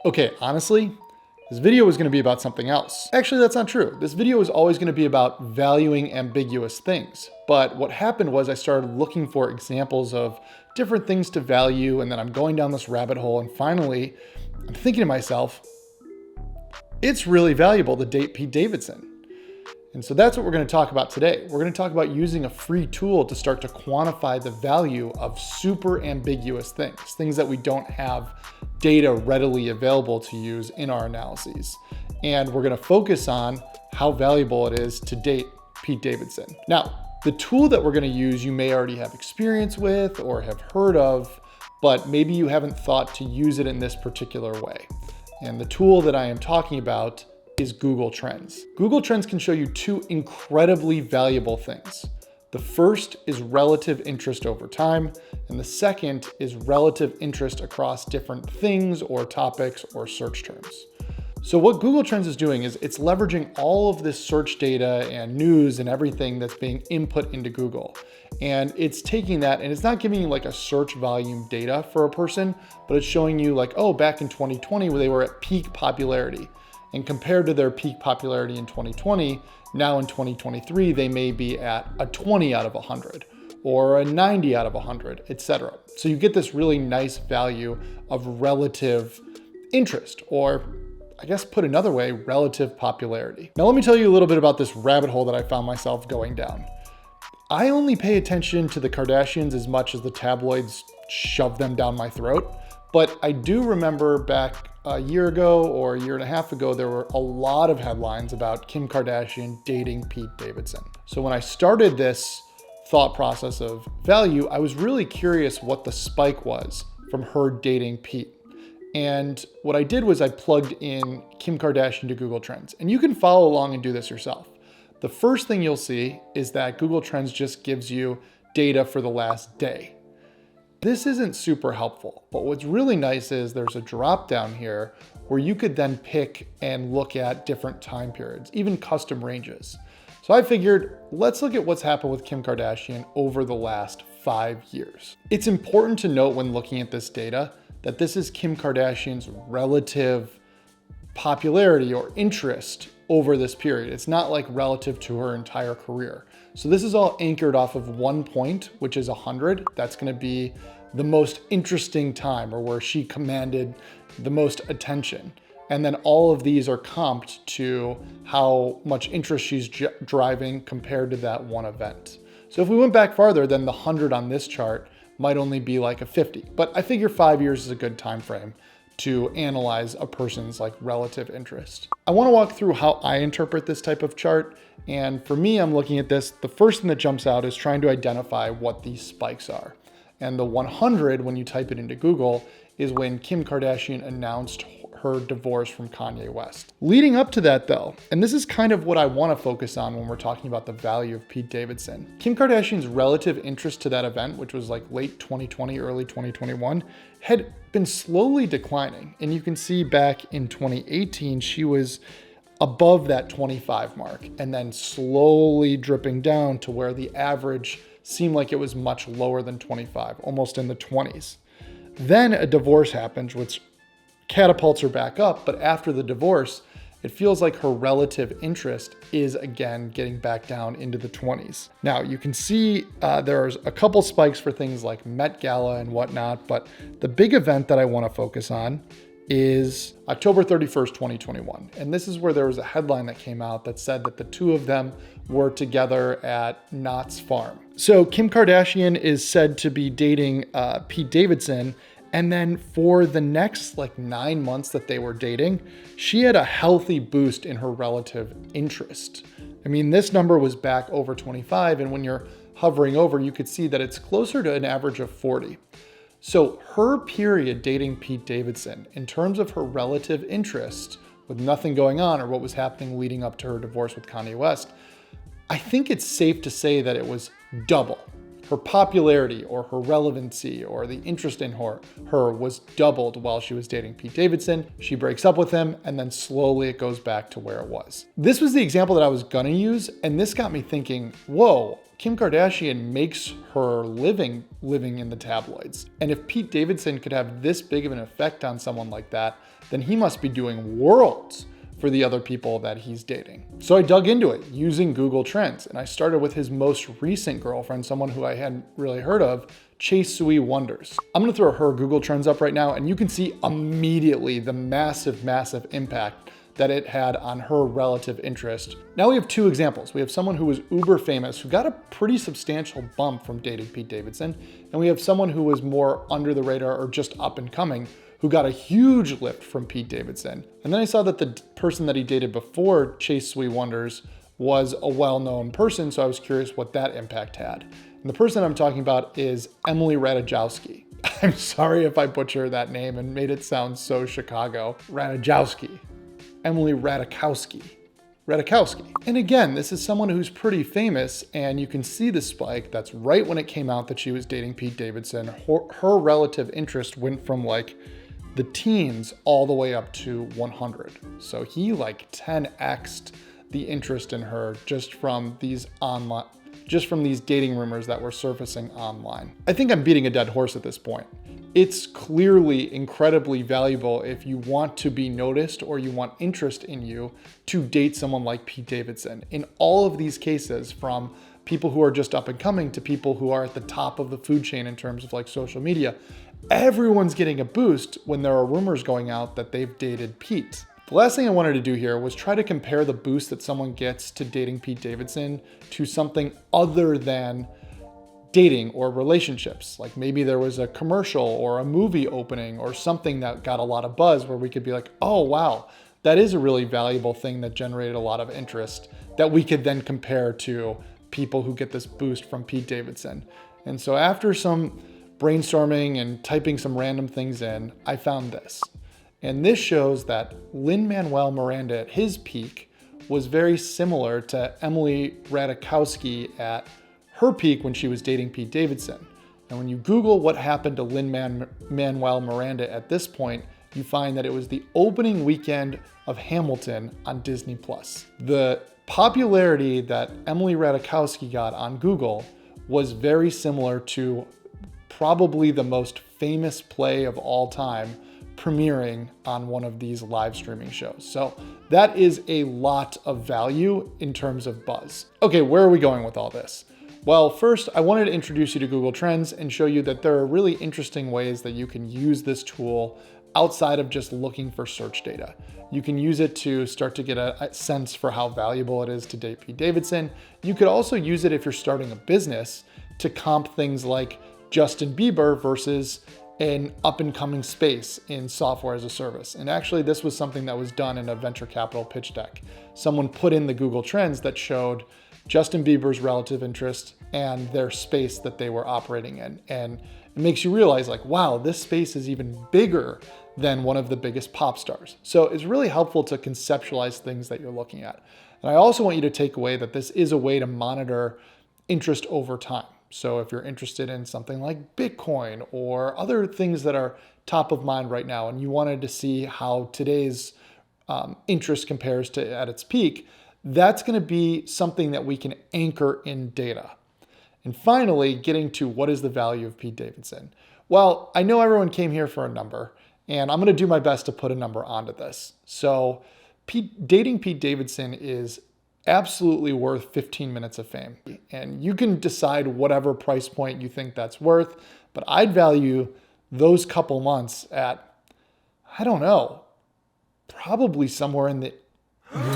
Okay, honestly, this video is going to be about something else. Actually, that's not true. This video is always going to be about valuing ambiguous things. But what happened was I started looking for examples of different things to value, and then I'm going down this rabbit hole, and finally, I'm thinking to myself, it's really valuable to date Pete Davidson. And so that's what we're going to talk about today. We're going to talk about using a free tool to start to quantify the value of super ambiguous things that we don't have data readily available to use in our analyses. And we're going to focus on how valuable it is to date Pete Davidson. Now, the tool that we're going to use, you may already have experience with or have heard of, but maybe you haven't thought to use it in this particular way. And the tool that I am talking about is Google Trends. Google Trends can show you two incredibly valuable things. The first is relative interest over time, and the second is relative interest across different things or topics or search terms. So what Google Trends is doing is it's leveraging all of this search data and news and everything that's being input into Google. And it's taking that, and it's not giving you like a search volume data for a person, but it's showing you like, oh, back in 2020 where they were at peak popularity. And compared to their peak popularity in 2020, now in 2023, they may be at a 20 out of 100 or a 90 out of 100, etc. So you get this really nice value of relative interest, or I guess put another way, relative popularity. Now let me tell you a little bit about this rabbit hole that I found myself going down. I only pay attention to the Kardashians as much as the tabloids shove them down my throat. But I do remember back a year ago or a year and a half ago, there were a lot of headlines about Kim Kardashian dating Pete Davidson. So when I started this thought process of value, I was really curious what the spike was from her dating Pete. And what I did was I plugged in Kim Kardashian to Google Trends. And you can follow along and do this yourself. The first thing you'll see is that Google Trends just gives you data for the last day. This isn't super helpful, but what's really nice is there's a drop down here where you could then pick and look at different time periods, even custom ranges. So I figured, let's look at what's happened with Kim Kardashian over the last 5 years. It's important to note when looking at this data that this is Kim Kardashian's relative popularity or interest over this period. It's not like relative to her entire career. So this is all anchored off of 1 point, which is 100. That's going to be the most interesting time, or where she commanded the most attention. And then all of these are comped to how much interest she's driving compared to that one event. So if we went back farther, then the 100 on this chart might only be like a 50. But I figure 5 years is a good time frame to analyze a person's like relative interest. I want to walk through how I interpret this type of chart. And for me, I'm looking at this. The first thing that jumps out is trying to identify what these spikes are. And the 100, when you type it into Google, is when Kim Kardashian announced her divorce from Kanye West. Leading up to that though, and this is kind of what I want to focus on when we're talking about the value of Pete Davidson, Kim Kardashian's relative interest to that event, which was like late 2020, early 2021, had been slowly declining. And you can see back in 2018, she was above that 25 mark and then slowly dripping down to where the average seemed like it was much lower than 25, almost in the 20s. Then a divorce happens, which catapults her back up, but after the divorce, it feels like her relative interest is again getting back down into the 20s. Now you can see there's a couple spikes for things like Met Gala and whatnot, but the big event that I want to focus on is October 31st, 2021. And this is where there was a headline that came out that said that the two of them were together at Knott's Farm. So Kim Kardashian is said to be dating Pete Davidson. And then for the next like 9 months that they were dating, she had a healthy boost in her relative interest. I mean, this number was back over 25. And when you're hovering over, you could see that it's closer to an average of 40. So her period dating Pete Davidson, in terms of her relative interest with nothing going on or what was happening leading up to her divorce with Kanye West, I think it's safe to say that it was double. Her popularity or her relevancy or the interest in her was doubled while she was dating Pete Davidson. She breaks up with him and then slowly it goes back to where it was. This was the example that I was gonna use, and this got me thinking, whoa, Kim Kardashian makes her living in the tabloids. And if Pete Davidson could have this big of an effect on someone like that, then he must be doing worlds for the other people that he's dating. So I dug into it using Google Trends, and I started with his most recent girlfriend, someone who I hadn't really heard of, Chase Sui Wonders. I'm gonna throw her Google Trends up right now, and you can see immediately the massive, massive impact that it had on her relative interest. Now we have two examples. We have someone who was uber famous, who got a pretty substantial bump from dating Pete Davidson, and we have someone who was more under the radar or just up and coming, who got a huge lift from Pete Davidson. And then I saw that the person that he dated before Chase Sui Wonders was a well-known person, so I was curious what that impact had. And the person I'm talking about is Emily Ratajkowski. I'm sorry if I butchered that name and made it sound so Chicago. Ratajkowski. Emily Ratajkowski. And again, this is someone who's pretty famous, and you can see the spike. That's right when it came out that she was dating Pete Davidson. Her relative interest went from like the teens all the way up to 100. So he like 10x'd the interest in her just from these dating rumors that were surfacing online. I think I'm beating a dead horse at this point. It's clearly incredibly valuable if you want to be noticed or you want interest in you to date someone like Pete Davidson. In all of these cases, from people who are just up and coming to people who are at the top of the food chain in terms of like social media, everyone's getting a boost when there are rumors going out that they've dated Pete. The last thing I wanted to do here was try to compare the boost that someone gets to dating Pete Davidson to something other than dating or relationships. Like maybe there was a commercial or a movie opening or something that got a lot of buzz where we could be like, oh wow, that is a really valuable thing that generated a lot of interest that we could then compare to people who get this boost from Pete Davidson. And so after some brainstorming and typing some random things in, I found this. And this shows that Lin-Manuel Miranda at his peak was very similar to Emily Ratajkowski at her peak when she was dating Pete Davidson. And when you Google what happened to Lin-Manuel Miranda at this point, you find that it was the opening weekend of Hamilton on Disney+. The popularity that Emily Ratajkowski got on Google was very similar to probably the most famous play of all time premiering on one of these live streaming shows. So that is a lot of value in terms of buzz. Okay, where are we going with all this? Well, first, I wanted to introduce you to Google Trends and show you that there are really interesting ways that you can use this tool outside of just looking for search data. You can use it to start to get a sense for how valuable it is to date Pete Davidson. You could also use it if you're starting a business to comp things like Justin Bieber versus an up-and-coming space in software as a service. And actually, this was something that was done in a venture capital pitch deck. Someone put in the Google Trends that showed Justin Bieber's relative interest and their space that they were operating in. And it makes you realize like, wow, this space is even bigger than one of the biggest pop stars. So it's really helpful to conceptualize things that you're looking at. And I also want you to take away that this is a way to monitor interest over time. So if you're interested in something like Bitcoin or other things that are top of mind right now, and you wanted to see how today's interest compares to at its peak, that's going to be something that we can anchor in data. And finally, getting to what is the value of Pete Davidson? Well, I know everyone came here for a number, and I'm going to do my best to put a number onto this. So dating Pete Davidson is absolutely worth 15 minutes of fame. And you can decide whatever price point you think that's worth, but I'd value those couple months at, I don't know, probably somewhere in the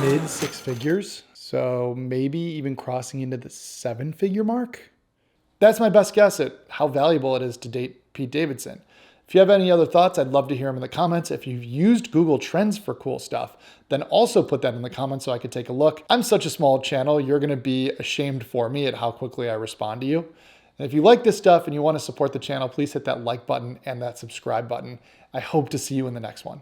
mid six figures. So maybe even crossing into the 7-figure mark. That's my best guess at how valuable it is to date Pete Davidson. If you have any other thoughts, I'd love to hear them in the comments. If you've used Google Trends for cool stuff, then also put that in the comments so I could take a look. I'm such a small channel, you're gonna be ashamed for me at how quickly I respond to you. And if you like this stuff and you wanna support the channel, please hit that like button and that subscribe button. I hope to see you in the next one.